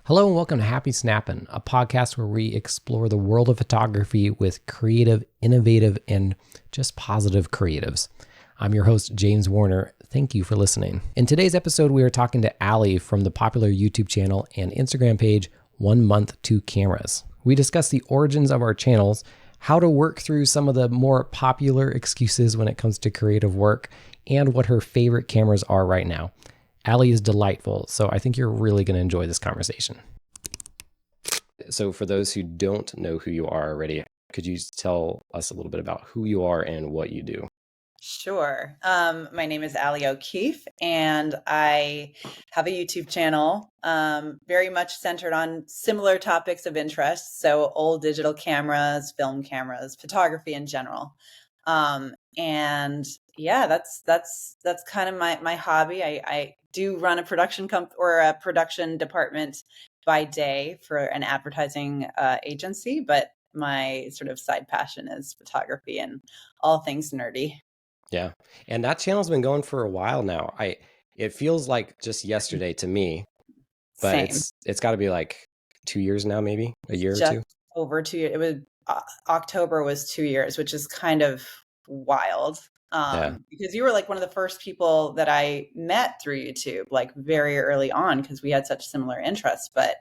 Hello and welcome to Happy Snappin, a podcast where we explore the world of photography with creative, innovative, and just positive creatives. I'm your host, James Warner. Thank you for listening. In today's episode, we are talking to Allie from the popular YouTube channel and Instagram page, 1 Month 2 Cameras. We discuss the origins of our channels, how to work through some of the more popular excuses when it comes to creative work, and what her favorite cameras are right now. Allie is delightful, so I think you're really going to enjoy this conversation. So for those who don't know who you are already, could you tell us a little bit about who you are and what you do? Sure. My name is Allie O'Keefe, and I have a YouTube channel very much centered on similar topics of interest. So old digital cameras, film cameras, photography in general. And yeah, that's kind of my hobby. I do run a production or a production department by day for an advertising agency, but my sort of side passion is photography and all things nerdy. Yeah. And that channel's been going for a while now. It feels like just yesterday to me, but Same. it's got to be like 2 years now, maybe a year or Just two. over 2 years. It was October was 2 years, which is kind of wild. Yeah. Because you were like one of the first people that I met through YouTube, like very early on, because we had such similar interests. But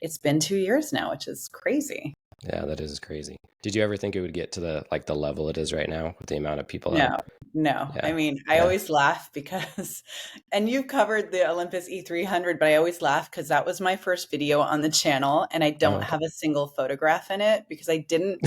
it's been 2 years now, which is crazy. Yeah, that is crazy. Did you ever think it would get to the level it is right now with the amount of people No, that? no. I Yeah. mean, I Yeah. always laugh because, and you've covered the Olympus E300, but I always laugh because that was my first video on the channel, and I Oh, don't okay. have a single photograph in it because I didn't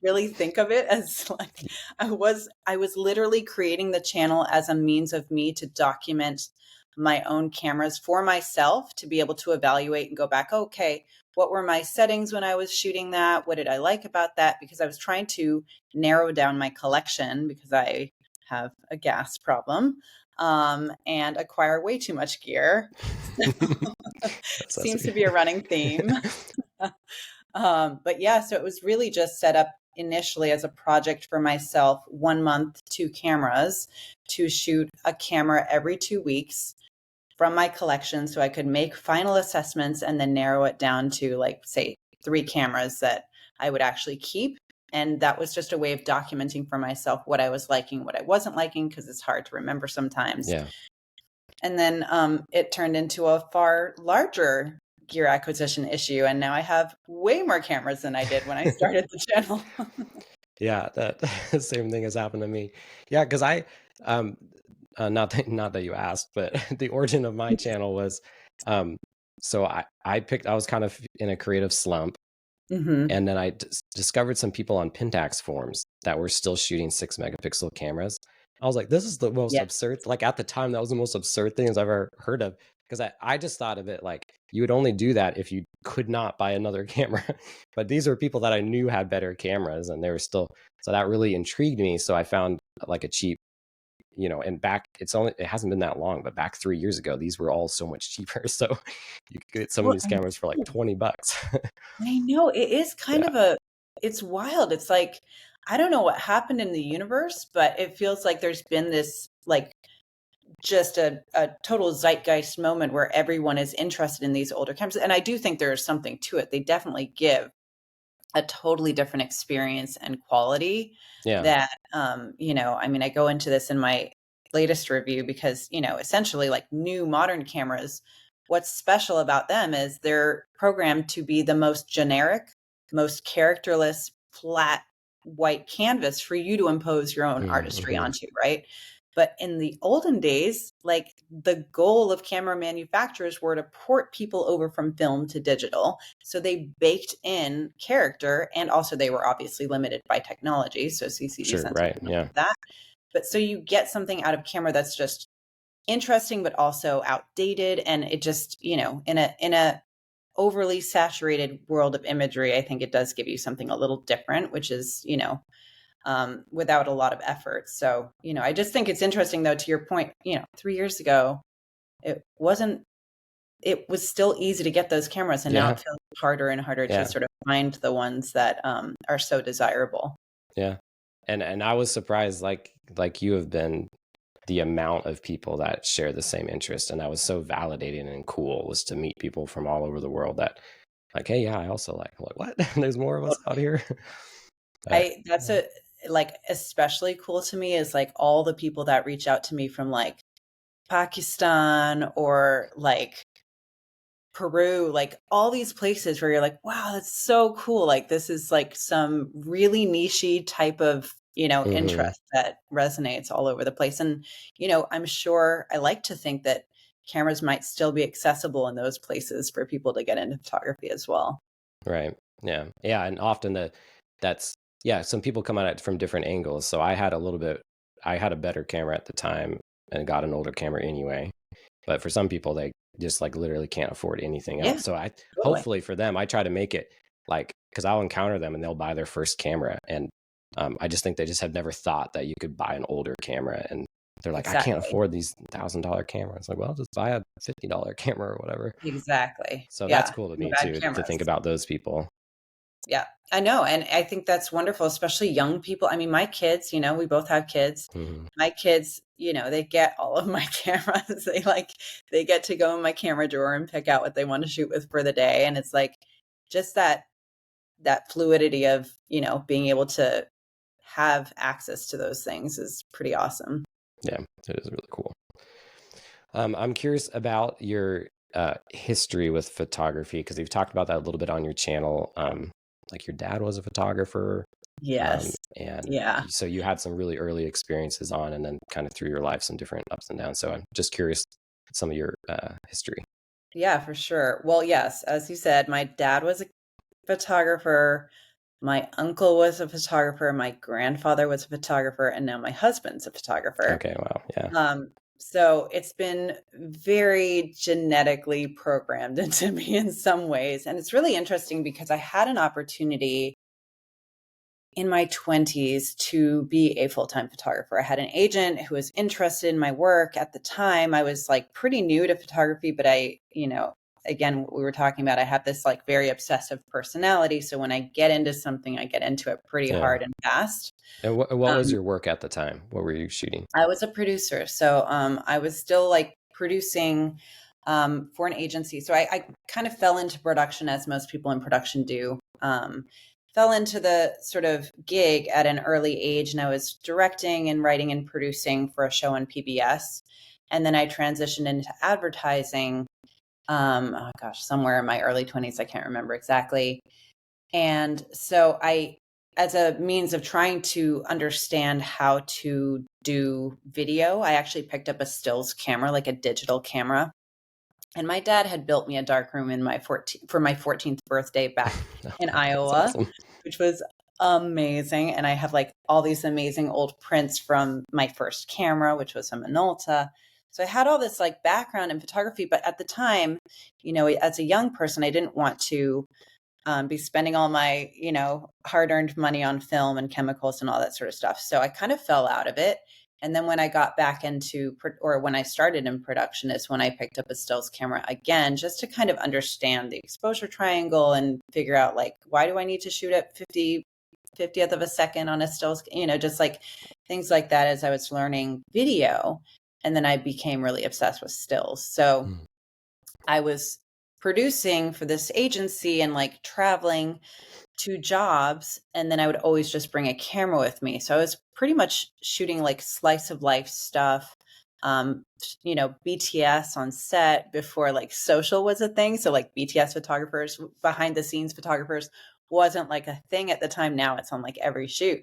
really think of it as like I was literally creating the channel as a means of me to document my own cameras for myself to be able to evaluate and go back, okay, what were my settings when I was shooting that? What did I like about that? Because I was trying to narrow down my collection because I have a gas problem and acquire way too much gear. That's so Seems sweet. to be a running theme. But yeah, so it was really just set up initially as a project for myself, 1 month, 2 cameras, to shoot a camera every 2 weeks from my collection so I could make final assessments and then narrow it down to, like, say, 3 cameras that I would actually keep. And that was just a way of documenting for myself what I was liking, what I wasn't liking, because it's hard to remember sometimes. Yeah. And then it turned into a far larger gear acquisition issue. And now I have way more cameras than I did when I started the channel. Yeah, that same thing has happened to me. Yeah, because um not that you asked, but the origin of my channel was um so I was kind of in a creative slump, Hmm. and then I discovered some people on Pentax forums that were still shooting 6 megapixel cameras. I was like, this is the most Yeah. absurd, like at the time, that was the most absurd thing I've ever heard of. Because I just thought of it like you would only do that if you could not buy another camera. But these are people that I knew had better cameras, and they were still, so that really intrigued me. So I found like a cheap, and it hasn't been that long, but back 3 years ago, these were all so much cheaper. So you could get some of Well, these cameras for like $20. I know it is kind Yeah. of it's wild. It's like, I don't know what happened in the universe, but it feels like there's been this, like, just a total zeitgeist moment where everyone is interested in these older cameras. And I do think there is something to it. They definitely give a totally different experience and quality Yeah. that, I mean, I go into this in my latest review because, essentially, like, new modern cameras, what's special about them is they're programmed to be the most generic, most characterless, flat white canvas for you to impose your own artistry Mm-hmm. onto, right? But in the olden days, like, the goal of camera manufacturers were to port people over from film to digital. So they baked in character, and also they were obviously limited by technology. So CCD Sure. sensors Right. and all Yeah. of that. But so you get something out of camera that's just interesting, but also outdated. And it just, in a overly saturated world of imagery, I think it does give you something a little different, which is, without a lot of effort. So, I just think it's interesting, though, to your point, 3 years ago, it wasn't, it was still easy to get those cameras. And now Yeah. it feels harder and harder to Yeah. sort of find the ones that are so desirable. Yeah. And I was surprised, like you have been, the amount of people that share the same interest. And that was so validating and cool, was to meet people from all over the world that like, hey, yeah, I also like, I'm like, what? There's more of us out here. That's a like especially cool to me is like all the people that reach out to me from like Pakistan or like Peru, like all these places where you're like, wow, that's so cool. Like this is like some really nichey type of, Mhm. interest that resonates all over the place. And, I'm sure I like to think that cameras might still be accessible in those places for people to get into photography as well. Right. Yeah. Yeah. And often that's, yeah, some people come at it from different angles. So I had a better camera at the time and got an older camera anyway. But for some people, they just like literally can't afford anything Yeah, else. So totally. hopefully for them, I try to make it like, because I'll encounter them and they'll buy their first camera. And I just think they just have never thought that you could buy an older camera. And they're like, I can't Exactly. afford these $1,000 cameras. Like, well, just buy a $50 camera or whatever. Exactly. So that's Yeah. cool to No me bad too, to think cameras. about those people. Yeah, I know. And I think that's wonderful, especially young people. I mean, my kids, we both have kids. Mhm. My kids, they get all of my cameras. They get to go in my camera drawer and pick out what they want to shoot with for the day. And it's like just that fluidity of, being able to have access to those things is pretty awesome. Yeah, it is really cool. I'm curious about your history with photography, because you've talked about that a little bit on your channel. Like your dad was a photographer, Yes. and Yeah. so you had some really early experiences on, and then kind of through your life, some different ups and downs. So I'm just curious some of your history. Yeah, for sure. Well, yes, as you said, my dad was a photographer. My uncle was a photographer, my grandfather was a photographer, and now my husband's a photographer. Okay, wow, yeah, So it's been very genetically programmed into me in some ways. And it's really interesting because I had an opportunity in my 20s to be a full-time photographer. I had an agent who was interested in my work at the time. I was like pretty new to photography, but again, what we were talking about, I have this like very obsessive personality. So when I get into something, I get into it pretty yeah. hard and fast. And what was Um, your work at the time? What were you shooting? I was a producer. So I was still like producing for an agency. So I kind of fell into production as most people in production do. Fell into the sort of gig at an early age, and I was directing and writing and producing for a show on PBS. And then I transitioned into advertising, oh gosh, somewhere in my early 20s. I can't remember exactly. And so as a means of trying to understand how to do video, I actually picked up a stills camera, like a digital camera. And my dad had built me a darkroom for my 14th birthday back in That's Iowa, awesome. which was amazing. And I have like all these amazing old prints from my first camera, which was a Minolta. So I had all this like background in photography, but at the time, as a young person, I didn't want to be spending all my, hard-earned money on film and chemicals and all that sort of stuff. So I kind of fell out of it. And then when I got back or when I started in production is when I picked up a stills camera again, just to kind of understand the exposure triangle and figure out like, why do I need to shoot at 50th of a second on a stills, just like things like that as I was learning video. And then I became really obsessed with stills. So Mm. I was producing for this agency and like traveling to jobs. And then I would always just bring a camera with me. So I was pretty much shooting like slice of life stuff, BTS on set before like social was a thing. So like BTS photographers, behind the scenes photographers wasn't like a thing at the time. Now it's on like every shoot.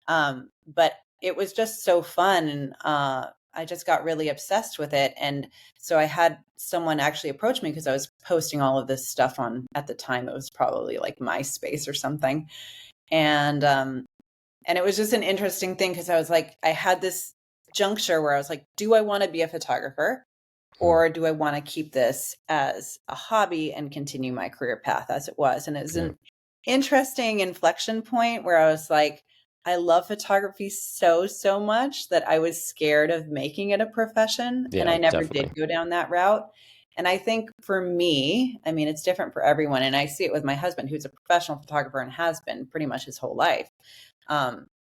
But it was just so fun. And I just got really obsessed with it. And so I had someone actually approach me because I was posting all of this stuff at the time, it was probably like MySpace or something. And it was just an interesting thing because I was like, I had this juncture where I was like, do I want to be a photographer? Mm. Or do I want to keep this as a hobby and continue my career path as it was? And it was Yeah. an interesting inflection point where I was like, I love photography so, so much that I was scared of making it a profession. And Yeah, I never did definitely. go down that route. And I think for me, I mean, it's different for everyone. And I see it with my husband, who's a professional photographer and has been pretty much his whole life.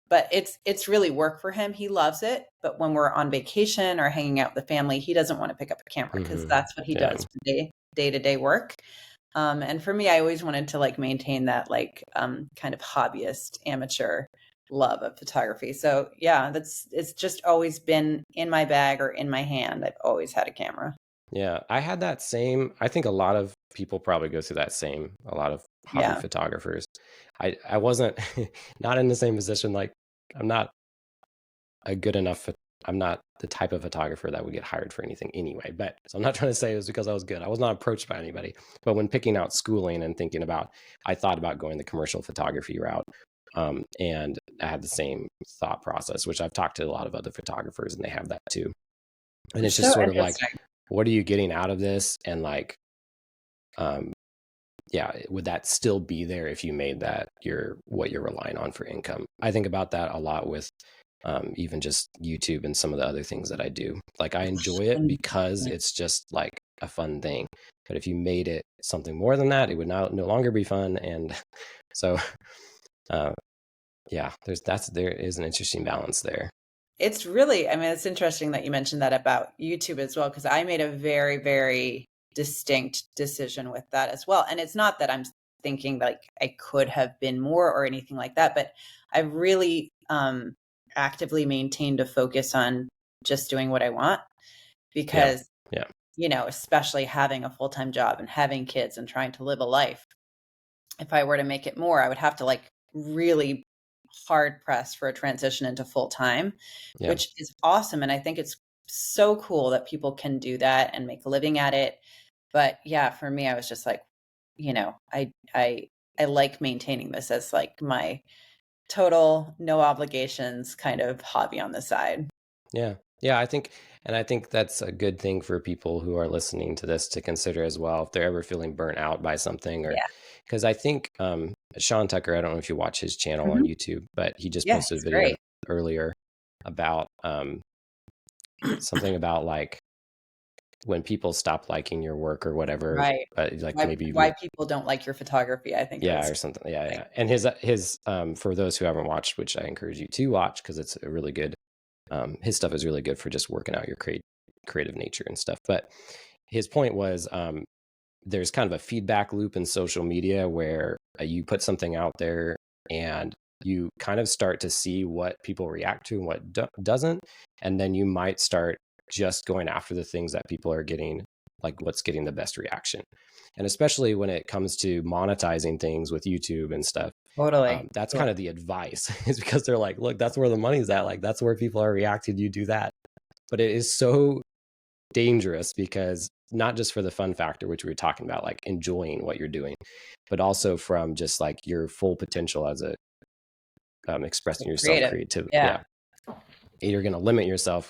but it's really work for him. He loves it, but when we're on vacation or hanging out with the family, he doesn't want to pick up a camera because that's what he does for day-to-day work. And for me, I always wanted to like maintain that like kind of hobbyist amateur love of photography. So yeah, it's just always been in my bag or in my hand. I've always had a camera. Yeah, I had that same, I think a lot of people probably go through that same, a lot of hobby Yeah. photographers. I wasn't not in the same position. Like I'm not a good enough, I'm not the type of photographer that would get hired for anything anyway. But so I'm not trying to say it was because I was good. I was not approached by anybody. But when picking out schooling and thinking about, I thought about going the commercial photography route. And I had the same thought process, which I've talked to a lot of other photographers and they have that too. And it's just So sort of like, interesting. what are you getting out of this? And like, yeah, would that still be there if you made that what you're relying on for income? I think about that a lot with even just YouTube and some of the other things that I do. Like I enjoy it because it's just like a fun thing. But if you made it something more than that, it would no longer be fun. And so, yeah, there is an interesting balance there. It's really, I mean, it's interesting that you mentioned that about YouTube as well, because I made a very, very distinct decision with that as well. And it's not that I'm thinking like I could have been more or anything like that, but I really actively maintained a focus on just doing what I want because, Yeah. especially having a full-time job and having kids and trying to live a life, if I were to make it more, I would have to like really hard pressed for a transition into full time, Yeah. which is awesome. And I think it's so cool that people can do that and make a living at it. But yeah, for me, I was just like, I like maintaining this as like my total no obligations kind of hobby on the side. Yeah. Yeah, I think that's a good thing for people who are listening to this to consider as well if they're ever feeling burnt out by something, or Yeah. because I think Sean Tucker, I don't know if you watch his channel on Mhm. YouTube, but he just Yeah, posted a it's video great. earlier about something about like when people stop liking your work or whatever, Right. like Why maybe why people don't like your photography, I think it yeah, was or something. Yeah, like, yeah. And his for those who haven't watched, which I encourage you to watch because it's a really good his stuff is really good for just working out your creative nature and stuff. But his point was there's kind of a feedback loop in social media where you put something out there and you kind of start to see what people react to and what doesn't. And then you might start just going after the things that people are getting, like what's getting the best reaction. And especially when it comes to monetizing things with YouTube and stuff, totally. that's kind of the advice is because they're like, look, that's where the money's at. Like that's where people are reacting. You do that. But it is so dangerous because not just for the fun factor, which we were talking about, like enjoying what you're doing, but also from just like your full potential as a expressing yourself Creative. creative. Yeah. Yeah. You're going to limit yourself.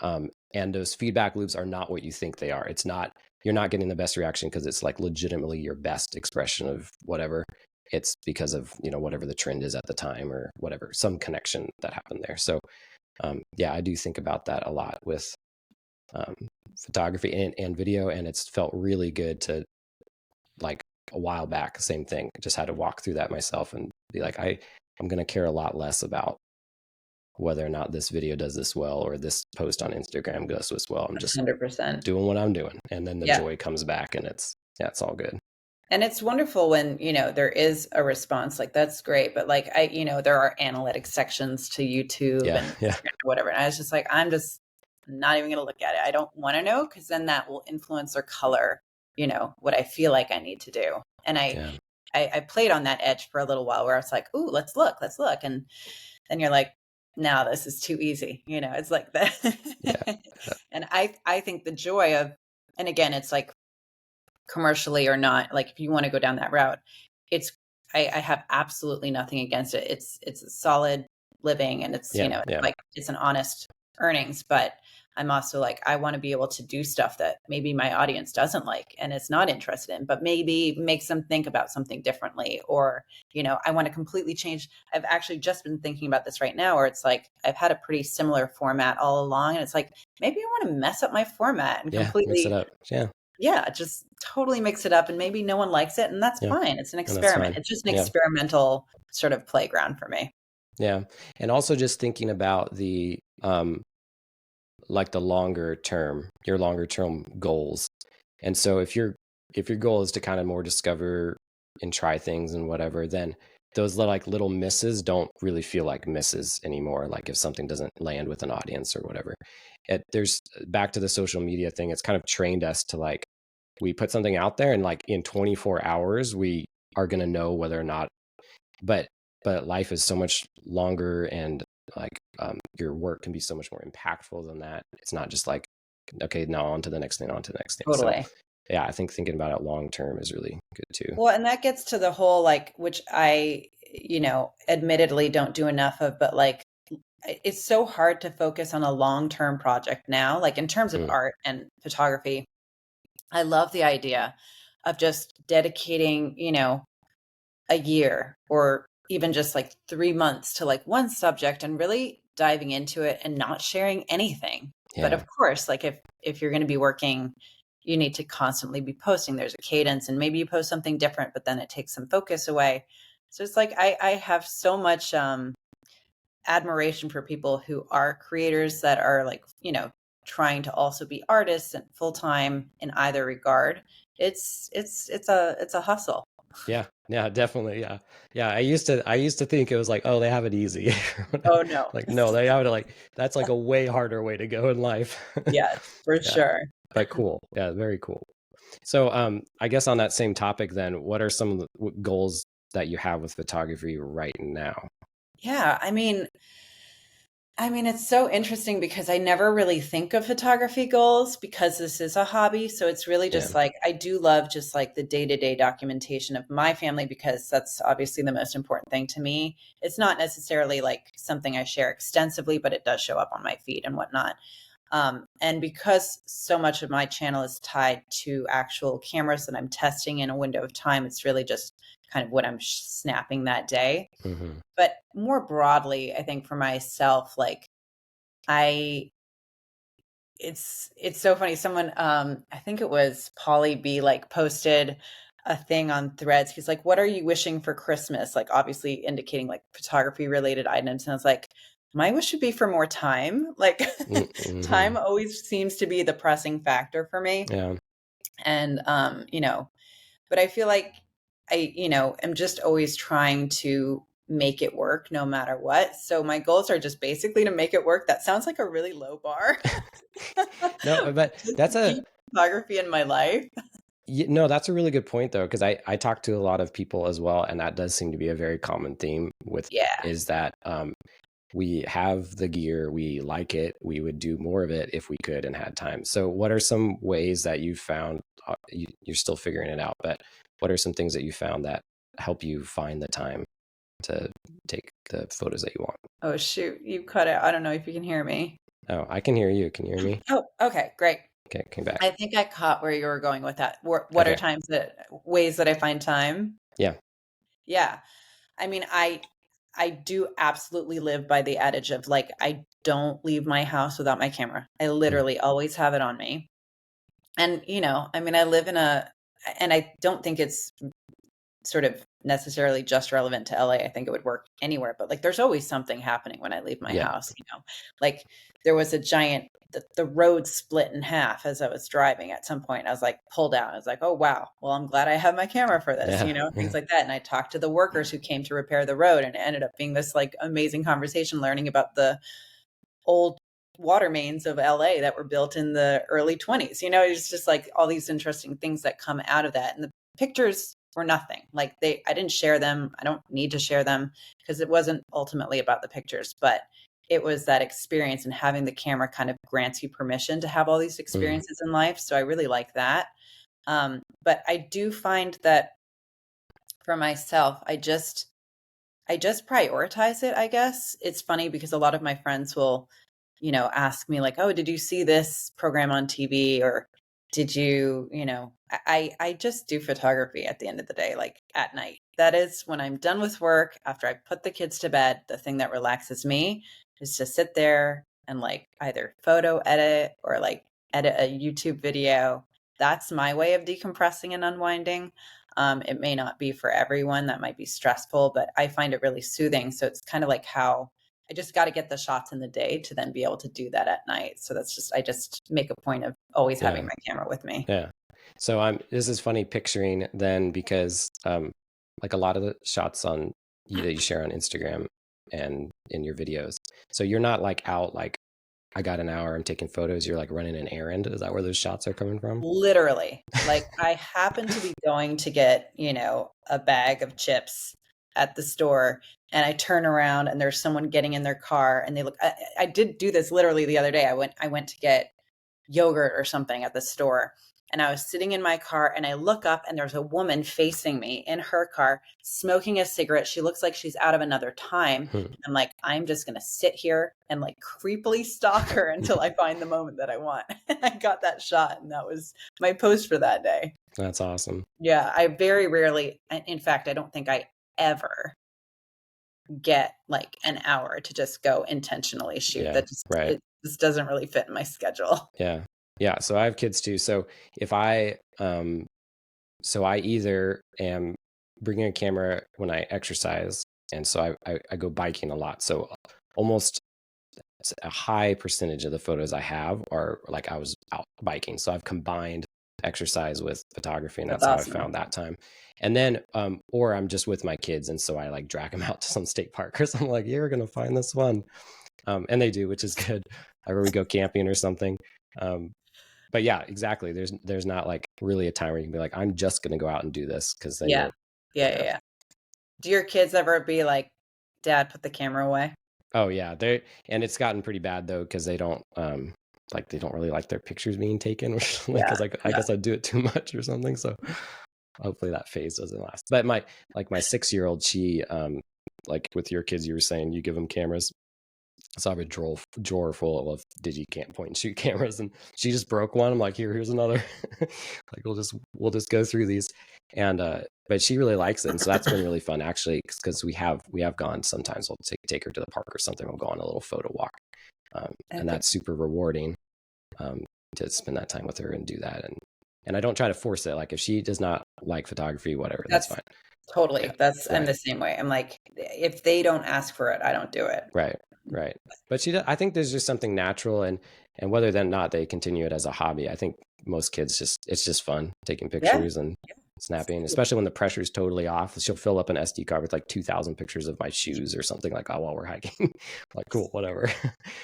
And those feedback loops are not what you think they are. It's not, you're not getting the best reaction because it's like legitimately your best expression of whatever. It's because of, whatever the trend is at the time or whatever, some connection that happened there. So, yeah, I do think about that a lot with photography and video. And it's felt really good to, like, a while back, same thing. I just had to walk through that myself and be like, I'm going to care a lot less about whether or not this video does this well or this post on Instagram does this well. I'm just 100%. doing what I'm doing. And then the Yeah. joy comes back and it's all good. And it's wonderful when, there is a response, like that's great. But like there are analytics sections to YouTube and Yeah. whatever. And I was just like, I'm just not even gonna look at it. I don't want to know because then that will influence or color, what I feel like I need to do. And I played on that edge for a little while where I was like, ooh, let's look. And then you're like, no, this is too easy. It's like that. Yeah. And I think the joy of, and again, it's like commercially or not, like if you want to go down that route, it's I have absolutely nothing against it. It's a solid living and it's like it's an honest earnings, but I'm also like I want to be able to do stuff that maybe my audience doesn't like and is not interested in, but maybe makes them think about something differently, or I want to completely change. I've actually just been thinking about this right now where it's like I've had a pretty similar format all along and it's like maybe I want to mess up my format and Mix it completely, up. yeah, just totally mix it up and maybe no one likes it and that's fine. It's an And that's experiment. fine. It's just an experimental sort of playground for me. Yeah. And also just thinking about the like the longer term, your longer term goals. And so if your goal is to kind of more discover and try things and whatever, then those like little misses don't really feel like misses anymore. Like if something doesn't land with an audience or whatever. There's back to the social media thing, it's kind of trained us to like we put something out there and like in 24 hours we are going to know whether or not, but life is so much longer, and like your work can be so much more impactful than that. It's not just like, okay, now on to the next thing, on to the next thing. So Totally. yeah, I think thinking about it long term is really good too. Well, and that gets to the whole like, which I, admittedly don't do enough of, but like, it's so hard to focus on a long-term project now. Like in terms of Mm, art and photography, I love the idea of just dedicating, a year or even just like 3 months to like one subject and really diving into it and not sharing anything. But yeah. of course, like if you're going to be working, you need to constantly be posting. There's a cadence, and maybe you post something different, but then it takes some focus away. So it's like I have so much admiration for people who are creators that are like, trying to also be artists and full time in either regard. It's a hustle. Yeah, yeah, definitely. Yeah, yeah. I used to think it was like, oh, they have it easy. Oh no. Like, no, they have it like that's like a way harder way to go in life. Yes, for Yeah, sure. but cool. Yeah, very cool. So, I guess on that same topic, then, what are some of the goals that you have with photography right now? Yeah, it's so interesting because I never really think of photography goals because this is a hobby. So it's really Yeah. just like I do love just like the day-to-day documentation of my family because that's obviously the most important thing to me. It's not necessarily like something I share extensively, but it does show up on my feed and whatnot. And because so much of my channel is tied to actual cameras that I'm testing in a window of time, it's really just kind of what I'm snapping that day. Hmm. But more broadly, I think for myself, like I it's so funny. Someone I think it was Polly B like posted a thing on Threads. He's like, "What are you wishing for Christmas?" Like obviously indicating like photography related items. And I was like, my wish would be for more time. Like Hmm. time always seems to be the pressing factor for me. Yeah. And but I feel like I, am just always trying to make it work no matter what. So my goals are just basically to make it work. That sounds like a really low bar. No, but Just that's to a keep photography in my life. no, that's a really good point though, because I talk to a lot of people as well, and that does seem to be a very common theme with Yeah. is that we have the gear, we like it, we would do more of it if we could and had time. So, what are some ways that you found you're still figuring it out, but what are some things that you found that help you find the time to take the photos that you want? Oh shoot, you cut out. I don't know if you can hear me. Oh, I can hear you. Can you hear me? Oh, okay, great. Okay, came back. I think I caught where you were going with that. What are Okay. times that ways that I find time? Yeah. Yeah. I mean, I do absolutely live by the adage of like I don't leave my house without my camera. I Mm, literally always have it on me. And I live in a and I don't think it's sort of necessarily just relevant to LA. I think it would work anywhere, but like there's always something happening when I leave my yeah. house. Like there was a giant the road split in half as I was driving at some point. I was like pulled out. I was like, "Oh wow. Well, I'm glad I have my camera for this," Yeah. things Yeah. like that. And I talked to the workers who came to repair the road, and it ended up being this like amazing conversation learning about the old water mains of LA that were built in the early 20s. It's just like all these interesting things that come out of that. And the pictures were nothing. Like I didn't share them. I don't need to share them because it wasn't ultimately about the pictures, but it was that experience, and having the camera kind of grants you permission to have all these Mm, experiences in life. So I really like that. But I do find that for myself, I just prioritize it, I guess. It's funny because a lot of my friends will, ask me like, "Oh, did you see this program on TV?" Or did you, I just do photography at the end of the day, like at night. That is when I'm done with work, after I put the kids to bed, the thing that relaxes me is to sit there and like either photo edit or like edit a YouTube video. That's my way of decompressing and unwinding. It may not be for everyone. That might be stressful, but I find it really soothing. So it's kind of like how I just got to get the shots in the day to then be able to do that at night. So I just make a point of always having Yeah. my camera with me. Yeah. So this is funny picturing then because like a lot of the shots on you that you share on Instagram and in your videos. So you're not like out like I got an hour, I'm taking photos, you're like running an errand. Is that where those shots are coming from? Literally, like I happen to be going to get, a bag of chips at the store, and I turn around and there's someone getting in their car and they look, I did do this literally the other day. I went to get yogurt or something at the store. And I was sitting in my car and I look up and there's a woman facing me in her car smoking a cigarette. She looks like she's out of another time. I'm like, I'm just going to sit here and like creepily stalk her until I find the moment that I want. And I got that shot, and that was my post for that day. That's awesome. Yeah, I very rarely, in fact, I don't think I ever get like an hour to just go intentionally shoot. Yeah, That just, right. it just doesn't really fit in my schedule. Yeah. Yeah. So I have kids too. So if I, so I either am bringing a camera when I exercise, and so I go biking a lot. So almost a high percentage of the photos I have are like I was out biking. So I've combined exercise with photography, and That's that's how I awesome. found that time. And then, or I'm just with my kids, and so I like drag them out to some state park or something like, you're gonna find this one, and they do, which is good. Or we go camping or something. But yeah, exactly. There's not like really a time where you can be like, I'm just gonna go out and do this, because then Yeah. yeah. Yeah. Do your kids ever be like, Dad, put the camera away? Oh yeah, and it's gotten pretty bad though, because they don't like they don't really like their pictures being taken or something, Yeah. because I guess I do it too much or something. So hopefully that phase doesn't last. But my 6-year-old, she like with your kids, you were saying you give them cameras. So I have a drawer full of Digicam point and shoot cameras, and she just broke one. I'm like, here's another. Like we'll just go through these, and but she really likes it, and so that's been really fun actually, because we have gone sometimes. We'll take her to the park or something. We'll go on a little photo walk, and that's super rewarding to spend that time with her and do that. And I don't try to force it. Like if she does not like photography, whatever, that's fine. Totally. Yeah, I'm the same way. I'm like, if they don't ask for it, I don't do it. Right. But I think there's just something natural, and whether or not they continue it as a hobby, I think most kids it's just fun taking pictures and snapping, especially when the pressure's totally off. She'll fill up an SD card with like 2,000 pictures of my shoes or something like, oh, while we're hiking. Like, cool, whatever.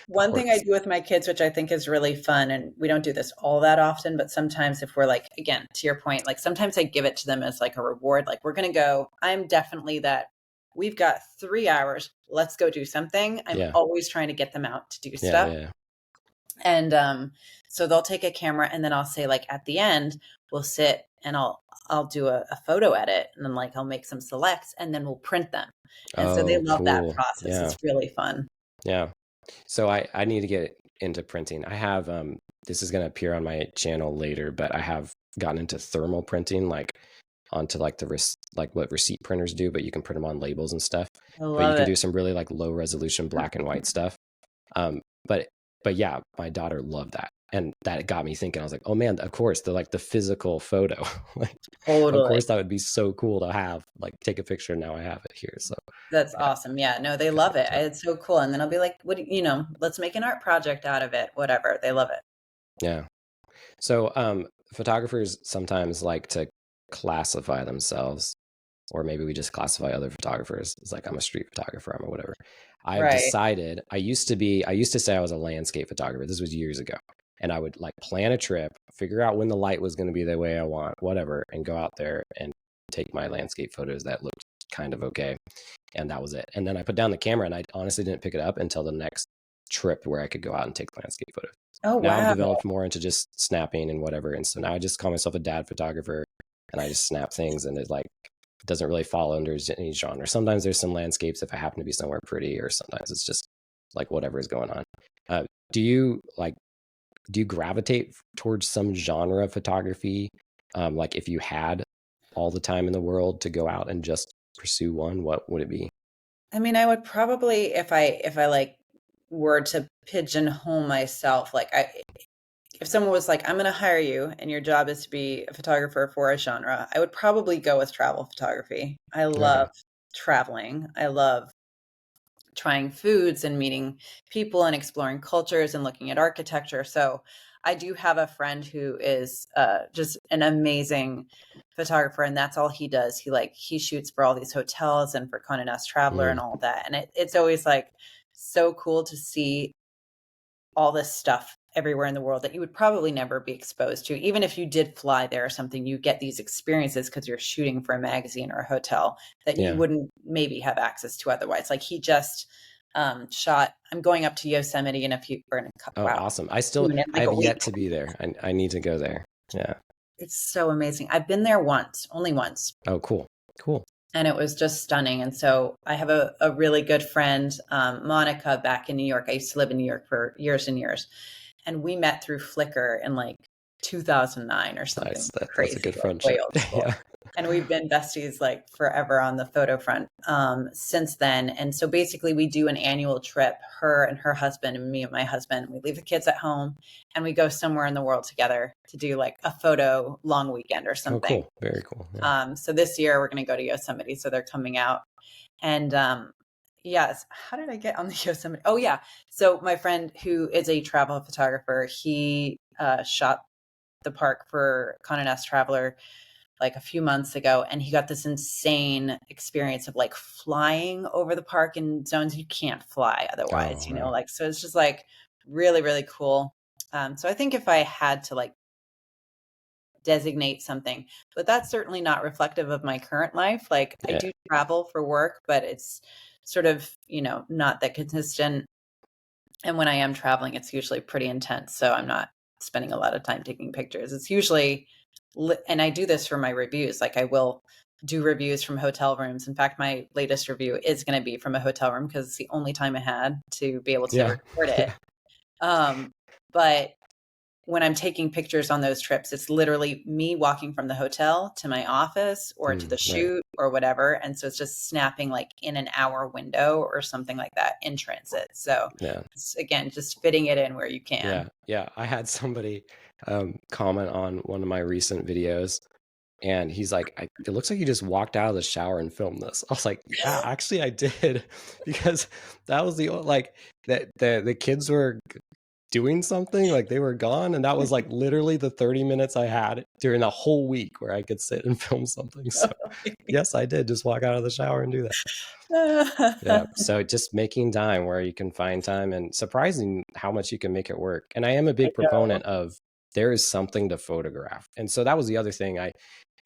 One thing I do with my kids, which I think is really fun, and we don't do this all that often, but sometimes if we're like, again, to your point, like sometimes I give it to them as like a reward. Like we're going to go, I'm definitely that we've got 3 hours. Let's go do something. I'm always trying to get them out to do stuff. Yeah. And so they'll take a camera, and then I'll say like at the end, we'll sit and I'll do a photo edit, and then like I'll make some selects, and then we'll print them. And so they love that process. Yeah. It's really fun. Yeah. So I need to get into printing. I have this is going to appear on my channel later, but I have gotten into thermal printing, like onto like like what receipt printers do, but you can print them on labels and stuff. But you can do some really like low resolution black and white stuff. But yeah, my daughter loved that, and that got me thinking. I was like, oh man, of course, the physical photo. Like, totally. Of course, that would be so cool to have. Like, take a picture. Now I have it here. So that's awesome. Yeah, no, they love it. It's so cool. And then I'll be like, what let's make an art project out of it. Whatever, they love it. Yeah. So photographers sometimes like to classify themselves, or maybe we just classify other photographers. It's like, I'm a street photographer, I'm a whatever. I've decided, I used to say I was a landscape photographer. This was years ago. And I would like plan a trip, figure out when the light was going to be the way I want, whatever, and go out there and take my landscape photos that looked kind of okay. And that was it. And then I put down the camera, and I honestly didn't pick it up until the next trip where I could go out and take landscape photos. Oh, now wow. I've developed more into just snapping and whatever. And so now I just call myself a dad photographer, and I just snap things, and it doesn't really fall under any genre. Sometimes there's some landscapes if I happen to be somewhere pretty, or sometimes it's just like whatever is going on. Do you gravitate towards some genre of photography? Like if you had all the time in the world to go out and just pursue one, what would it be? I mean, I would probably, if I like were to pigeonhole myself, like if someone was like, I'm going to hire you and your job is to be a photographer for a genre, I would probably go with travel photography. I Okay. love traveling. I love trying foods and meeting people and exploring cultures and looking at architecture. So I do have a friend who is just an amazing photographer, and that's all he does. He shoots for all these hotels and for Condé Nast Traveler and Mm, all that. And it's always like so cool to see all this stuff everywhere in the world that you would probably never be exposed to. Even if you did fly there or something, you get these experiences because you're shooting for a magazine or a hotel that you yeah. wouldn't maybe have access to otherwise. Like he just shot, I'm going up to Yosemite in a few, or in a, Oh, wow, awesome. soon, in I like a have week. yet to be there. I need to go there. Yeah. It's so amazing. I've been there once, only once. Oh, cool. Cool. And it was just stunning. And so I have a really good friend, Monica, back in New York. I used to live in New York for years and years. And we met through Flickr in like 2009 or something Nice. That's a crazy, good like way friendship. old school. Yeah. And we've been besties like forever on the photo front since then. And so basically, we do an annual trip, her and her husband, and me and my husband. We leave the kids at home and we go somewhere in the world together to do like a photo long weekend or Oh, something. cool. Very cool. Yeah. So this year, we're going to go to Yosemite. So they're coming out. And yes, how did I get on the Yosemite? Oh, yeah. So my friend who is a travel photographer, he shot the park for Condé Nast Traveler like a few months ago, and he got this insane experience of like flying over the park in zones you can't fly Oh, otherwise, wow. like, so it's just like really, really cool. So I think if I had to like designate something, but that's certainly not reflective of my current life. Like I Yeah. do travel for work, but it's sort of, not that consistent. And when I am traveling, it's usually pretty intense. So I'm not spending a lot of time taking pictures. It's usually, and I do this for my reviews. Like I will do reviews from hotel rooms. In fact, my latest review is going to be from a hotel room because it's the only time I had to be able to Yeah. record it. Yeah. But when I'm taking pictures on those trips, it's literally me walking from the hotel to my office or to the Right. shoot or whatever. And so it's just snapping like in an hour window or something like that in transit. So Yeah. it's, again, just fitting it in where you can. Yeah. Yeah. I had somebody comment on one of my recent videos, and he's like, it looks like you just walked out of the shower and filmed this. I was like, yeah, actually I did, because that was like that the kids were doing something, like they were gone, and that was like literally the 30 minutes I had during the whole week where I could sit and film something. So yes, I did just walk out of the shower and do that. Yeah. So just making time where you can find time, and surprising how much you can make it work. And I am a I big know. proponent of there is something to photograph. And so that was the other thing.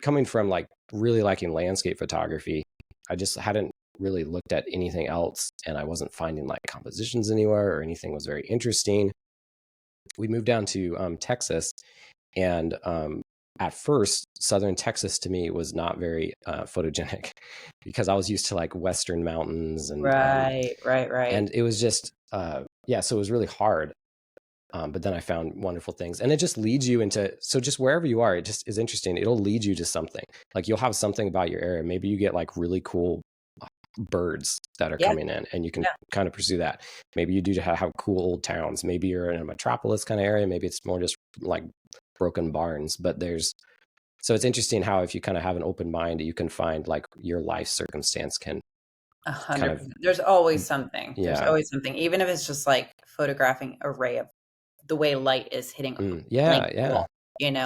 Coming from like really liking landscape photography, I just hadn't really looked at anything else, and I wasn't finding like compositions anywhere or anything was very interesting. We moved down to Texas, and at first, southern Texas to me was not very photogenic, because I was used to like western mountains, Right, right, right. and it was just yeah, so it was really hard. But then I found wonderful things, and it just leads you into, so just wherever you are, it just is interesting. It'll lead you to something. Like you'll have something about your area. Maybe you get like really cool birds that are Yeah, coming in, and you can yeah. kind of pursue that. Maybe you do have cool old towns. Maybe you're in a metropolis kind of area. Maybe it's more just like broken barns. But so it's interesting how if you kind of have an open mind, you can find like your life circumstance can kind of 100%. There's always something. There's yeah. always something, even if it's just like photographing a ray of the way light is hitting a blank Yeah, yeah. wall,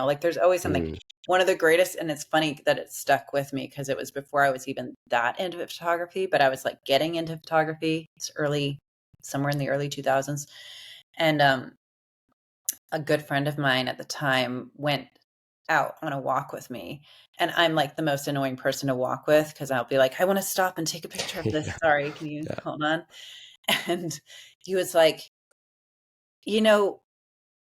like there's always something. Mm, One of the greatest, and it's funny that it stuck with me because it was before I was even that into photography, but I was like getting into photography. It's somewhere in the early 2000s. And a good friend of mine at the time went out on a walk with me. And I'm like the most annoying person to walk with because I'll be like, I want to stop and take a picture of this. yeah, Sorry, can you yeah. hold on? And he was like, you know,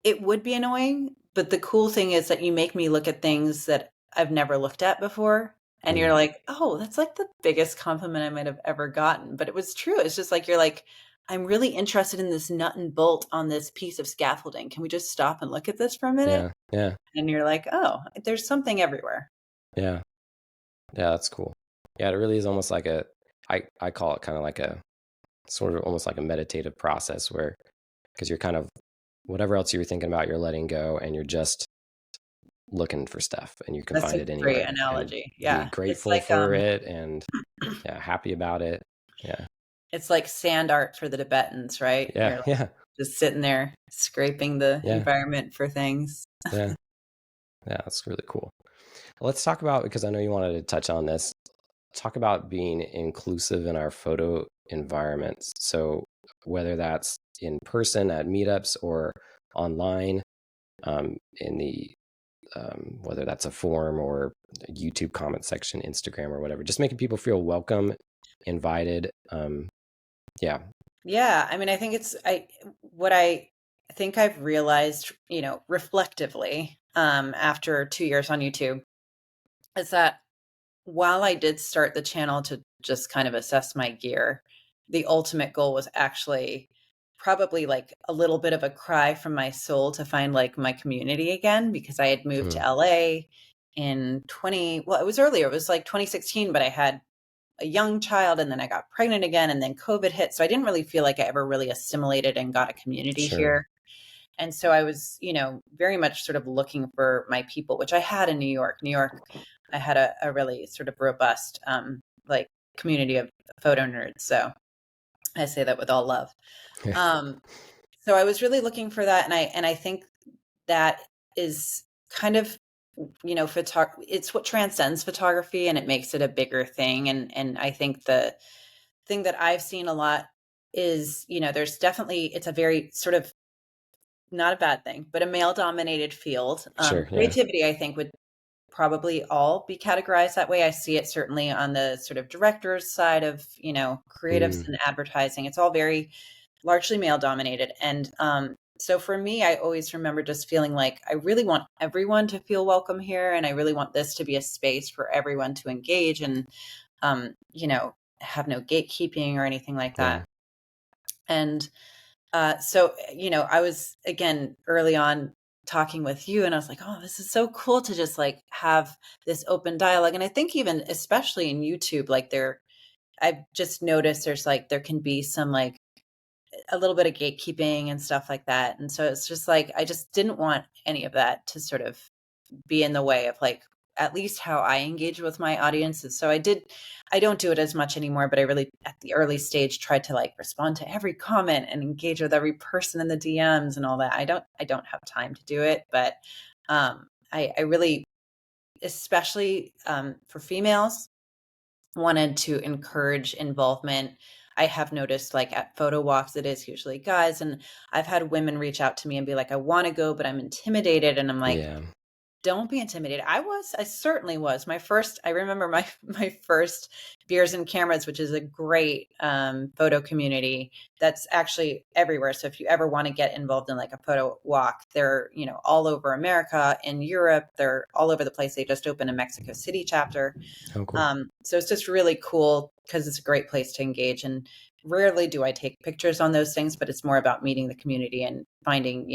it would be annoying, but the cool thing is that you make me look at things that I've never looked at before. And you're Mm, like, oh, that's like the biggest compliment I might have ever gotten. But it was true. It's just like, you're like, I'm really interested in this nut and bolt on this piece of scaffolding. Can we just stop and look at this for a minute? yeah, yeah, And you're like, oh, there's something everywhere. yeah. Yeah, that's cool. Yeah, it really is almost like I call it kind of like a sort of almost like a meditative process where, because you're kind of whatever else you were thinking about, you're letting go, and you're just looking for stuff, and you can That's find a it great anywhere and analogy. be Yeah. It's grateful like, for it and happy about it. Yeah. it's like sand art for the Tibetans, right? Yeah. You're like Yeah. just sitting there scraping the Yeah. environment for things. Yeah. Yeah. That's really cool. Let's talk about, because I know you wanted to touch on this, talk about being inclusive in our photo environments. So whether that's in person at meetups or online, in the whether that's a forum or a YouTube comment section, Instagram or whatever, just making people feel welcome, invited. Yeah. Yeah. I mean, I think what I think I've realized, reflectively, after 2 years on YouTube is that while I did start the channel to just kind of assess my gear, the ultimate goal was actually probably like a little bit of a cry from my soul to find like my community again, because I had moved to Mm, LA well, it was earlier, it was like 2016, but I had a young child and then I got pregnant again and then COVID hit. So I didn't really feel like I ever really assimilated and got a community sure. here. And so I was, very much sort of looking for my people, which I had in New York. New York, I had a really sort of robust, like community of photo nerds. So I say that with all love. Um, so I was really looking for that. And I think that is kind of, it's what transcends photography and it makes it a bigger thing. And I think the thing that I've seen a lot is, there's definitely, it's a very sort of, not a bad thing, but a male dominated field. Sure. Yeah. Creativity, I think, would probably all be categorized that way. I see it certainly on the sort of director's side of, creatives Mm, and advertising. It's all very largely male dominated. And so for me, I always remember just feeling like I really want everyone to feel welcome here. And I really want this to be a space for everyone to engage and, have no gatekeeping or anything like yeah. that. And so, I was again early on talking with you, and I was like, oh, this is so cool to just like have this open dialogue. And I think even especially in YouTube, like I've just noticed there can be some like a little bit of gatekeeping and stuff like that. And so it's just like, I just didn't want any of that to sort of be in the way of like at least how I engage with my audiences. So I don't do it as much anymore, but I really at the early stage tried to like respond to every comment and engage with every person in the DMs and all that. I don't have time to do it, but I really, especially for females, wanted to encourage involvement. I have noticed like at photo walks, it is usually guys. And I've had women reach out to me and be like, I want to go, but I'm intimidated. And I'm like, Yeah. don't be intimidated. I certainly was. I remember my my first Beers and Cameras, which is a great photo community that's actually everywhere. So if you ever want to get involved in like a photo walk, they're, all over America, in Europe, they're all over the place. They just opened a Mexico City chapter. Oh, cool. So it's just really cool because it's a great place to engage. And rarely do I take pictures on those things, but it's more about meeting the community and finding,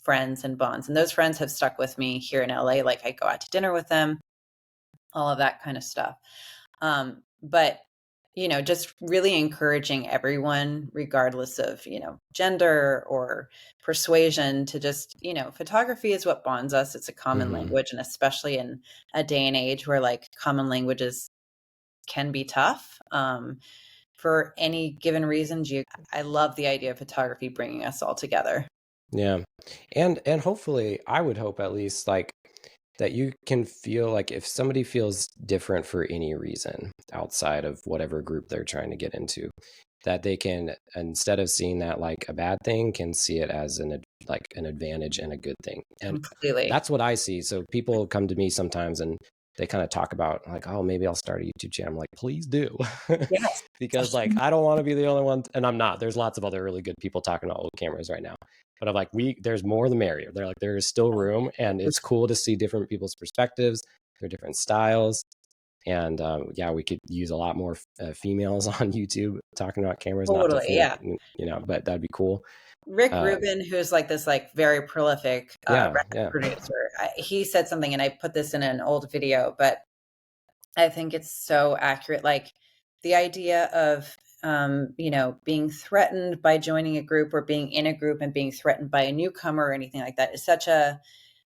friends and bonds. And those friends have stuck with me here in LA. Like I go out to dinner with them, all of that kind of stuff. But just really encouraging everyone, regardless of, gender or persuasion, to just, photography is what bonds us. It's a common Hmm. language. And especially in a day and age where like common languages can be tough for any given reason. I love the idea of photography bringing us all together. Yeah. And hopefully, I would hope at least like that you can feel like if somebody feels different for any reason outside of whatever group they're trying to get into, that they can, instead of seeing that like a bad thing, can see it as like an advantage and a good thing. And Completely. that's what I see. So people come to me sometimes and they kind of talk about like, oh, maybe I'll start a YouTube channel. I'm like, please do. Yes. Because like I don't want to be the only one, and I'm not. There's lots of other really good people talking about old cameras right now. But I'm like, there's more the merrier. They're like, there is still room, and it's cool to see different people's perspectives, their different styles. And yeah, we could use a lot more females on YouTube talking about cameras, not Totally. to, Yeah. but that'd be cool. Rick Uh, Rubin, who's like this like very prolific yeah, record yeah, producer, he said something, and I put this in an old video, but I think it's so accurate. Like the idea of being threatened by joining a group or being in a group and being threatened by a newcomer or anything like that is such a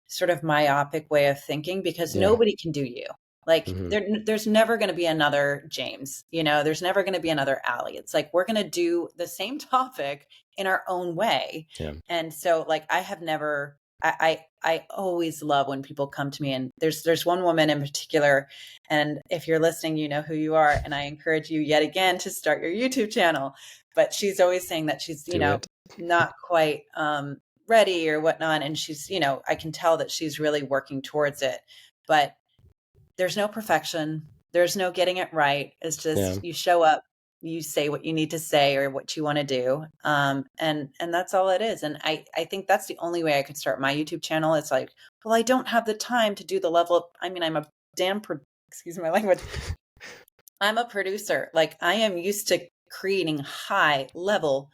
sort of myopic way of thinking, because Yeah. nobody can do you. Like Hmm. there's never going to be another James, there's never going to be another Allie. It's like, we're going to do the same topic in our own way. Yeah. And so like, I have never, I always love when people come to me, and there's one woman in particular, and if you're listening, you know who you are. And I encourage you yet again to start your YouTube channel. But she's always saying that she's, Do it. not quite, ready or whatnot. And she's, I can tell that she's really working towards it. But there's no perfection. There's no getting it right. It's Yeah. just, you show up, you say what you need to say or what you want to do. And that's all it is. And I think that's the only way I could start my YouTube channel. It's like, well, I don't have the time to do the level of, I'm a damn, excuse my language. I'm a producer. Like, I am used to creating high level,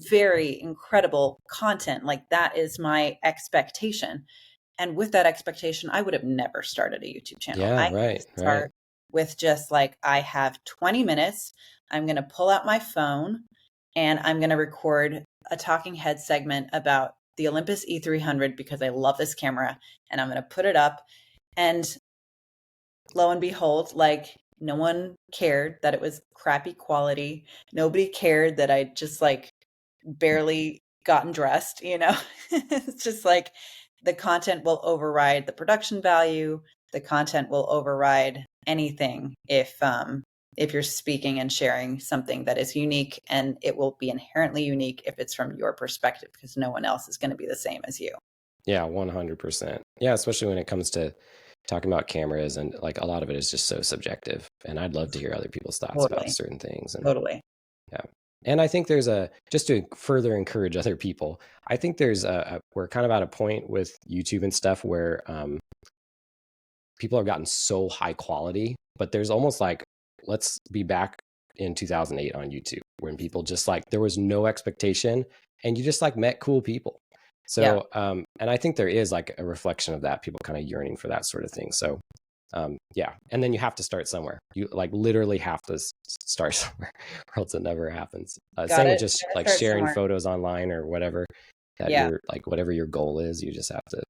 very incredible content. Like, that is my expectation. And with that expectation, I would have never started a YouTube channel. I Yeah. had to Right. Right. start with just like, I have 20 minutes. I'm going to pull out my phone and I'm going to record a talking head segment about the Olympus E300 because I love this camera, and I'm going to put it up. And lo and behold, like, no one cared that it was crappy quality. Nobody cared that I just like barely gotten dressed. It's just like, the content will override the production value. The content will override anything if you're speaking and sharing something that is unique, and it will be inherently unique if it's from your perspective, because no one else is going to be the same as you. Yeah. 100%. Yeah. Especially when it comes to talking about cameras, and like a lot of it is just so subjective. And I'd love to hear other people's thoughts about Totally. certain things. And Totally. yeah. And I think just to further encourage other people, I think we're kind of at a point with YouTube and stuff where people have gotten so high quality, but there's almost like, let's be back in 2008 on YouTube, when people just like, there was no expectation and you just like met cool people. Yeah. So, and I think there is like a reflection of that, people kind of yearning for that sort of thing. So, yeah. And then you have to start somewhere. You like literally have to start somewhere, or else it never happens. Got Same with it. just Gotta like start sharing somewhere. photos online or whatever that Yeah. you're like, whatever your goal is, you just have to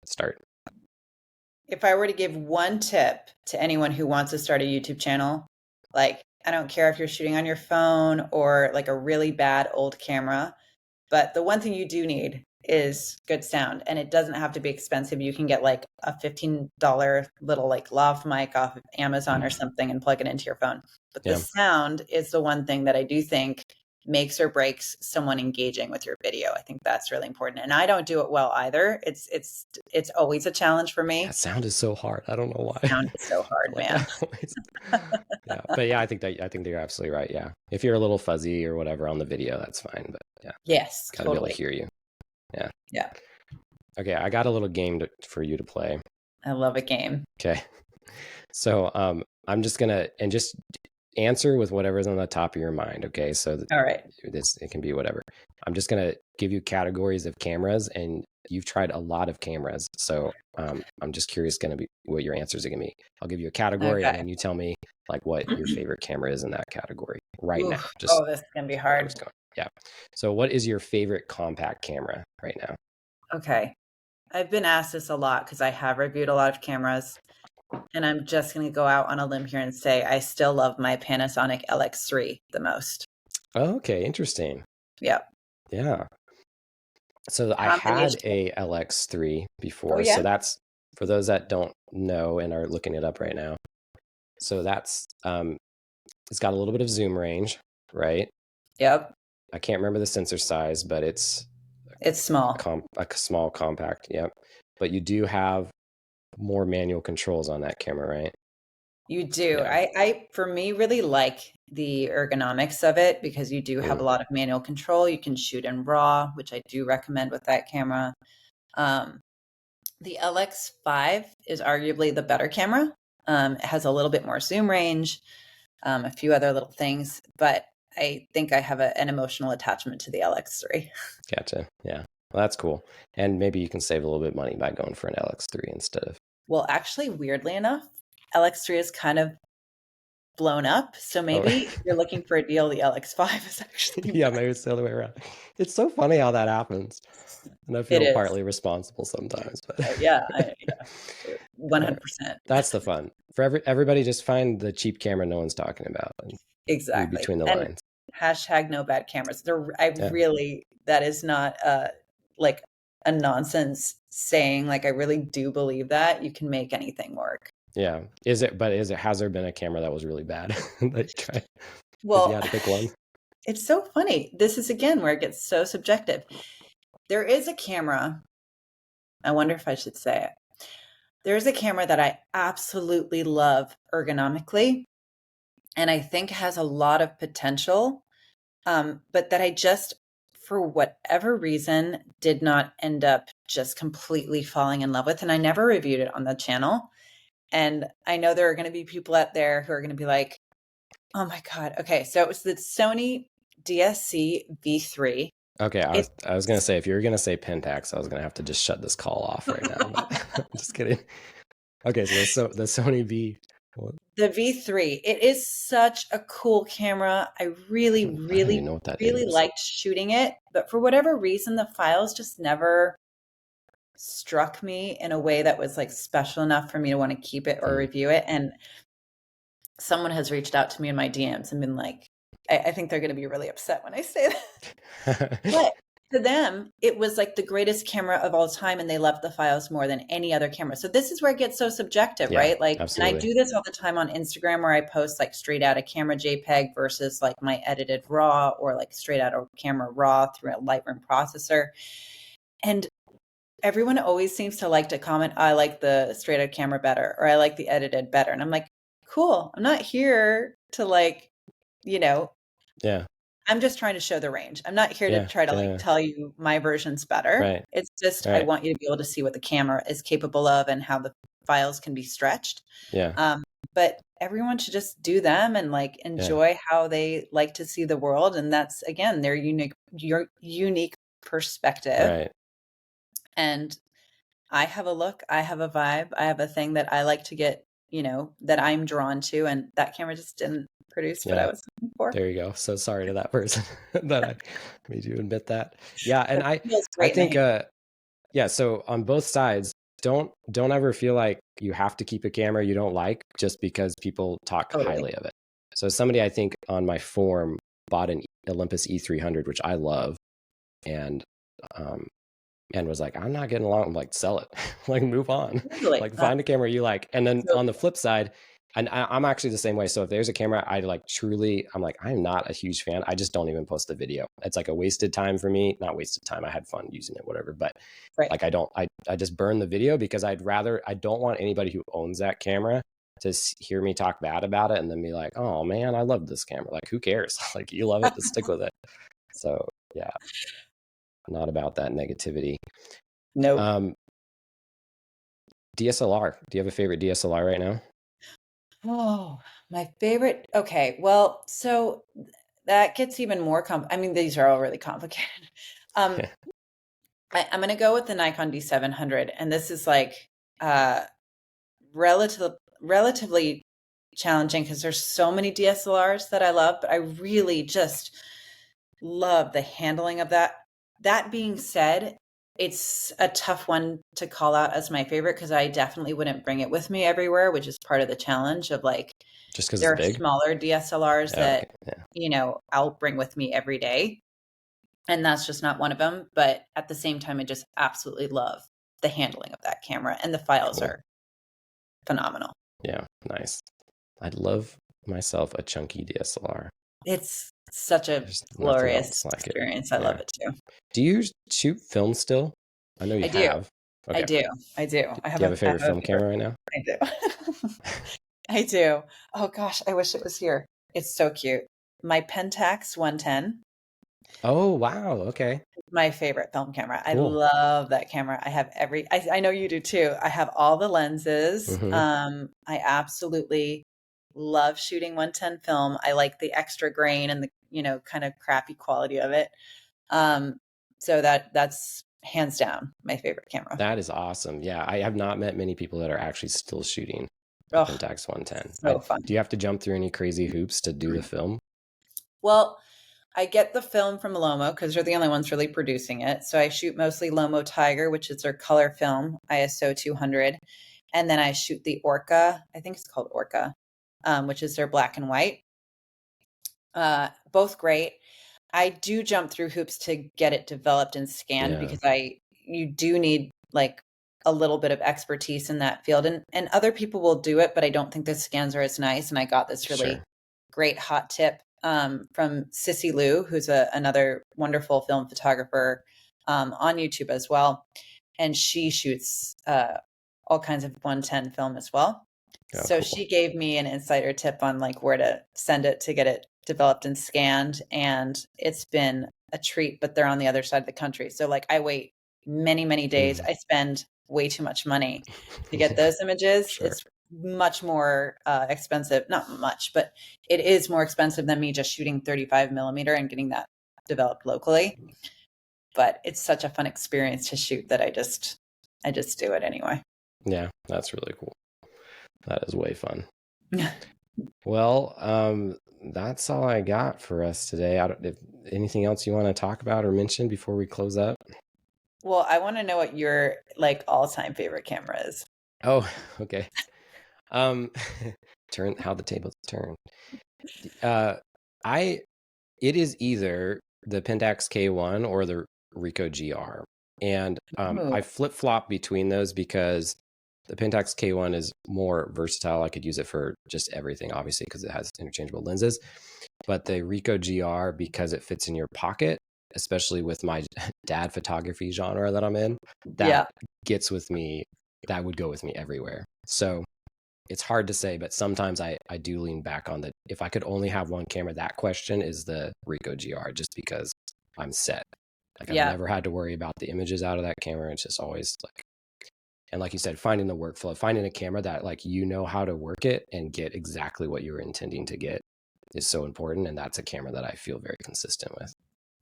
start. If I were to give one tip to anyone who wants to start a YouTube channel, like, I don't care if you're shooting on your phone or like a really bad old camera, but the one thing you do need is good sound. And it doesn't have to be expensive. You can get like a $15 little like lav mic off of Amazon or something and plug it into your phone. But the Yeah. sound is the one thing that I do think makes or breaks someone engaging with your video. I think that's really important. And I don't do it well either. It's always a challenge for Yeah, me. sound is so hard. I don't know why. Sound is so hard, Like man. I always, yeah. But yeah, I think that you're absolutely right. Yeah. If you're a little fuzzy or whatever on the video, that's fine. But yeah, Yes, gotta be able to totally. hear you. Yeah. Yeah. Okay, I got a little game for you to play. I love a game. Okay. So I'm just gonna and just answer with whatever's on the top of your mind. Okay. So All right. it can be whatever. I'm just gonna give you categories of cameras, and you've tried a lot of cameras. So I'm just curious gonna be what your answers are gonna be. I'll give you a category, and Okay. then you tell me like what your favorite camera is in that category right now. Oof. Just Oh, this is going to be whatever's hard. going. Yeah. So what is your favorite compact camera right now? Okay. I've been asked this a lot because I have reviewed a lot of cameras, and I'm just going to go out on a limb here and say I still love my Panasonic LX3 the most. Oh, okay, interesting. Yep. Yeah. So I had Combination. a LX3 Oh, before. So yeah. that's for those that don't know and are looking it up right now. So that's it's got a little bit of zoom range, right? Yep. I can't remember the sensor size, but it's It's small. a small compact. Yep. But you do have more manual controls on that camera, right? You do. Yeah. I, for me, really like the ergonomics of it because you do have a Mm. lot of manual control. You can shoot in RAW, which I do recommend with that camera. Um, the LX5 is arguably the better camera. It has a little bit more zoom range, a few other little things, but I think I have an emotional attachment to the LX3. Gotcha. Yeah. Well, that's cool. And maybe you can save a little bit of money by going for an LX3 instead of. Well, actually, weirdly enough, LX3 is kind of blown up. So maybe if you're looking for a deal, the LX5 is actually Yeah, maybe it's the other way around. It's so funny how that happens. And I it feel is. partly responsible sometimes, but Yeah, 100%. that's the fun. For everybody, just find the cheap camera no one's talking about and read Exactly. between the And lines. hashtag no bad cameras. Yeah. That is not like a nonsense saying. Like I really do believe that you can make anything work. Yeah. Has there been a camera that was really bad that you tried? If you Well, had to pick one? it's so funny. This is again where it gets so subjective. There is a camera. I wonder if I should say it. There's a camera that I absolutely love ergonomically, and I think has a lot of potential, but that I just, for whatever reason, did not end up just completely falling in love with. And I never reviewed it on the channel. And I know there are going to be people out there who are going to be like, oh my God. Okay. So it was the Sony DSC V3. Okay, It's I was gonna say if you were gonna say Pentax, I was gonna have to just shut this call off right now. But I'm just kidding. Okay, so the Sony V. the V3. It is such a cool camera. I really, I don't even really, know what that really is. liked shooting it. But for whatever reason, the files just never struck me in a way that was like special enough for me to want to keep it or review it. And someone has reached out to me in my DMs and been like, I think they're going to be really upset when I say that. But to them, it was like the greatest camera of all time, and they loved the files more than any other camera. So this is where it gets so subjective, Yeah, right? Like, and I absolutely. do this all the time on Instagram where I post like straight out of camera JPEG versus like my edited RAW, or like straight out of camera RAW through a Lightroom processor. And everyone always seems to like to comment, I like the straight out camera better, or I like the edited better. And I'm like, cool. I'm not here to like, you know, Yeah, I'm just trying to show the range. I'm not here to yeah, try to like yeah. tell you my version's better. Right, It's just I right. want you to be able to see what the camera is capable of and how the files can be stretched. Yeah, But everyone should just do them and like yeah. enjoy how they like to see the world. And that's again their your unique perspective. Right. And I have a look, I have a vibe, I have a thing that I like to get, that I'm drawn to, and that camera just didn't produce what I Yeah. was looking for. There you go. So sorry to that person that I made you admit that. Yeah, and But it feels I great in the think hand. yeah, so on both sides, don't ever feel like you have to keep a camera you don't like just because people talk Totally. highly of it. So somebody I think on my forum bought an Olympus E300, which I love, and um was like, I'm not getting along. I'm like, sell it, like move on, Totally. like find a camera you like. And then So on the flip side, and I'm actually the same way. So if there's a camera I like, truly, I'm like, I'm not a huge fan. I just don't even post the video. It's like a wasted time for me. Not wasted time. I had fun using it, whatever. But right. like, I just burn the video because I don't want anybody who owns that camera to hear me talk bad about it and then be like, oh man, I love this camera. Like, who cares? Like, you love it, just stick with it. So yeah, not about that negativity. Nope. DSLR. Do you have a favorite DSLR right now? Oh, my favorite. Okay. Well, so that gets even more I mean, these are all really complicated. Um, I'm going to go with the Nikon D700, and this is like uh relatively challenging because there's so many DSLRs that I love, but I really just love the handling of that. That being said, it's a tough one to call out as my favorite because I definitely wouldn't bring it with me everywhere, which is part of the challenge of like, Just because there it's are big? smaller DSLRs Oh, that, okay. Yeah. I'll bring with me every day. And that's just not one of them. But at the same time, I just absolutely love the handling of that camera, and the files Cool. are phenomenal. Yeah. Nice. I'd love myself a chunky DSLR. It's such a There's nothing glorious else like it. experience. I love Yeah. it too. Do you shoot film still? I know you I do. have. I Okay. do. I do. Do you have a favorite film camera right now? I do. I do. Oh gosh, I wish it was here. It's so cute. My Pentax 110, Oh, wow. Okay. my favorite film camera. I Cool. love that camera. I have I know you do too. I have all the lenses. Mm-hmm. I absolutely love shooting 110 film. I like the extra grain and the, kind of crappy quality of it. So that's hands down my favorite camera. That is awesome. Yeah. I have not met many people that are actually still shooting the Oh, Pentax 110. so fun. Do you have to jump through any crazy hoops to do the film? Well, I get the film from Lomo because they're the only ones really producing it. So I shoot mostly Lomo Tiger, which is their color film, ISO 200. And then I shoot the Orca, I think it's called Orca, which is their black and white. Both great. I do jump through hoops to get it developed and scanned because you do need like a little bit of expertise in that field. And other people will do it, but I don't think the scans are as nice. And I got this really great hot tip from Sissy Lou, who's another wonderful film photographer on YouTube as well. And she shoots all kinds of 110 film as well. Oh, so cool. She gave me an insider tip on like where to send it to get it developed and scanned. And it's been a treat, but they're on the other side of the country. So like I wait many, many days. I spend way too much money to get those images. Sure. It's much more expensive, not much, but it is more expensive than me just shooting 35 millimeter and getting that developed locally. But it's such a fun experience to shoot that I just do it anyway. Yeah, that's really cool. That is way fun. Well, that's all I got for us today. If anything else you want to talk about or mention before we close up? Well, I want to know what your like all-time favorite camera is. Oh, okay. Turn how the tables turn. It is either the Pentax K1 or the Ricoh GR. And I flip-flop between those because the Pentax K1 is more versatile. I could use it for just everything, obviously, because it has interchangeable lenses. But the Ricoh GR, because it fits in your pocket, especially with my dad photography genre that I'm in, that gets with me. That would go with me everywhere. So it's hard to say, but sometimes I do lean back on if I could only have one camera, that question is the Ricoh GR, just because I'm set. Like I've never had to worry about the images out of that camera. It's just always like, and like you said, finding the workflow, finding a camera that like, you know how to work it and get exactly what you were intending to get is so important. And that's a camera that I feel very consistent with.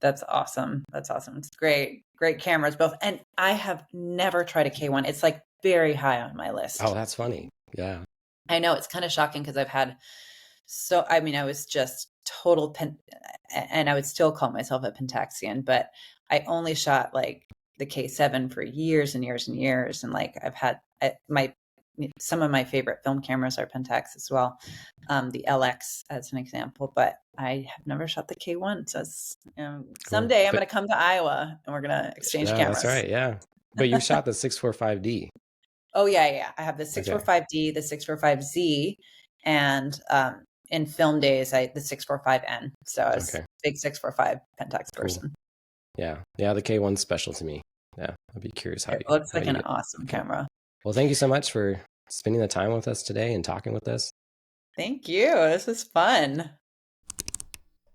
That's awesome. That's awesome. It's great. Great cameras both. And I have never tried a K1. It's like very high on my list. Oh, that's funny. Yeah. I know it's kind of shocking because I've had I was just total and I would still call myself a Pentaxian, but I only shot like the K7 for years and years and years. And like I've had some of my favorite film cameras are Pentax as well. The LX as an example, but I have never shot the K1. So someday cool. I'm going to come to Iowa and we're going to exchange cameras. That's right. Yeah. But you shot the 645D. Oh yeah. I have the 645D, the 645Z, and in film days, the 645N. So I was a big 645 Pentax person. Yeah. Yeah. The K1's special to me. Yeah. I'd be curious how it looks like an awesome camera. Well, thank you so much for spending the time with us today and talking with us. Thank you. This was fun.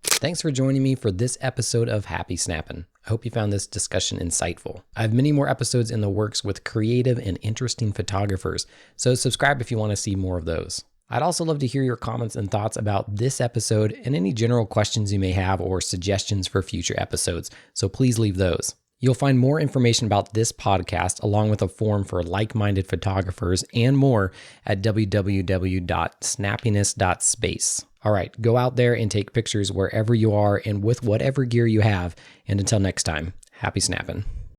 Thanks for joining me for this episode of Happy Snappin'. I hope you found this discussion insightful. I have many more episodes in the works with creative and interesting photographers, so subscribe if you want to see more of those. I'd also love to hear your comments and thoughts about this episode and any general questions you may have or suggestions for future episodes, so please leave those. You'll find more information about this podcast along with a forum for like-minded photographers and more at www.snappiness.space. All right, go out there and take pictures wherever you are and with whatever gear you have. And until next time, happy snapping.